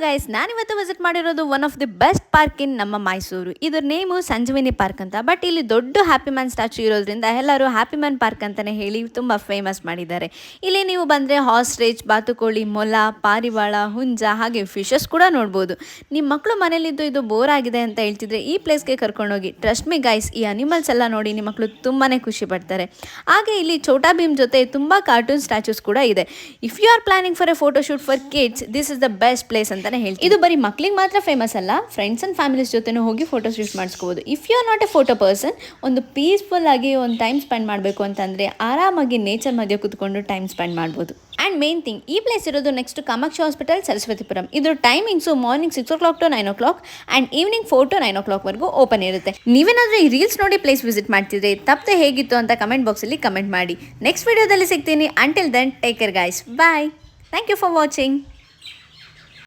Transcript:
Guys, ನಾನಿವತ್ತು visit ಮಾಡಿರೋದು one of the best park in ನಮ್ಮ ಮೈಸೂರು. ಇದ್ರ ನೇಮು ಸಂಜೀವಿನಿ ಪಾರ್ಕ್ ಅಂತ. ಬಟ್ ಇಲ್ಲಿ ದೊಡ್ಡ ಹ್ಯಾಪಿ ಮ್ಯಾನ್ ಸ್ಟ್ಯಾಚು ಇರೋದ್ರಿಂದ ಎಲ್ಲರೂ ಹ್ಯಾಪಿ ಮ್ಯಾನ್ ಪಾರ್ಕ್ ಅಂತಲೇ ಹೇಳಿ ತುಂಬ ಫೇಮಸ್ ಮಾಡಿದ್ದಾರೆ. ಇಲ್ಲಿ ನೀವು ಬಂದರೆ ಹಾರ್ಸ್ ರೇಸ್, ಬಾತುಕೋಳಿ, ಮೊಲ, ಪಾರಿವಾಳ, ಹುಂಜ ಹಾಗೆ ಫಿಶಸ್ ಕೂಡ ನೋಡ್ಬೋದು. ನಿಮ್ಮ ಮಕ್ಕಳು ಮನೇಲಿದ್ದು ಇದು ಬೋರ್ ಆಗಿದೆ ಅಂತ ಹೇಳ್ತಿದ್ರೆ ಈ ಪ್ಲೇಸ್ಗೆ ಕರ್ಕೊಂಡೋಗಿ. ಟ್ರಸ್ಟ್ ಮಿ ಗೈಸ್, ಈ ಅನಿಮಲ್ಸ್ ಎಲ್ಲ ನೋಡಿ ನಿಮ್ಮ ಮಕ್ಕಳು ತುಂಬಾ ಖುಷಿ ಪಡ್ತಾರೆ. ಹಾಗೆ ಇಲ್ಲಿ ಛೋಟಾ ಭೀಮ್ ಜೊತೆ ತುಂಬ ಕಾರ್ಟೂನ್ ಸ್ಟ್ಯಾಚುಸ್ ಕೂಡ ಇದೆ. If you are planning for a photo shoot for kids, this is the best place ಅಂತಾನೆ ಹೇಳ್ತೀನಿ. ಇದು ಬರೀ ಮಕ್ಳಿಗೆ ಮಾತ್ರ ಫೇಮಸ್ ಅಲ್ಲ, ಫ್ರೆಂಡ್ಸ್ ಅಂಡ್ ಫ್ಯಾಮಿಲೀಸ್ ಜೊತೆನೂ ಹೋಗಿ ಫೋಟೋ ಶೂಟ್ ಮಾಡಿಸ್ಕೋಬಹುದು. If you are not a photo person, ಒಂದು ಪೀಸ್ಫುಲ್ ಆಗಿ ಒಂದು ಟೈಮ್ ಸ್ಪೆಂಡ್ ಮಾಡಬೇಕು ಅಂತಂದ್ರೆ ಆರಾಮಾಗಿ ನೇಚರ್ ಮಧ್ಯೆ ಕೂತ್ಕೊಂಡು ಟೈಮ್ ಸ್ಪೆಂಡ್ ಮಾಡ್ಬೋದು. ಆ್ಯಂಡ್ ಮೇನ್ ಥಿಂಗ್, ಈ ಪ್ಲೇಸ್ ಇರೋದು ನೆಕ್ಸ್ಟ್ ಕಾಮಾಕ್ಷಿ ಹಾಸ್ಪಿಟಲ್, ಸರಸ್ವತಿಪುರಂ. ಇದ್ರ timings morning 6 o'clock to 9 o'clock and evening 4 to 9 o'clock ವರೆಗೂ ಓಪನ್ ಇರುತ್ತೆ. ನೀವೇನಾದರೂ ಈ ರೀಲ್ಸ್ ನೋಡಿ ಪ್ಲೇಸ್ ವಿಸಿಟ್ ಮಾಡ್ತಿದ್ರೆ ತಪ್ಪದೆ ಹೇಗಿತ್ತು ಅಂತ ಕಮೆಂಟ್ ಬಾಕ್ಸಲ್ಲಿ ಕಮೆಂಟ್ ಮಾಡಿ. ನೆಕ್ಸ್ಟ್ ವಿಡಿಯೋದಲ್ಲಿ ಸಿಗ್ತೀನಿ. Until then take care guys, bye. Thank you for watching.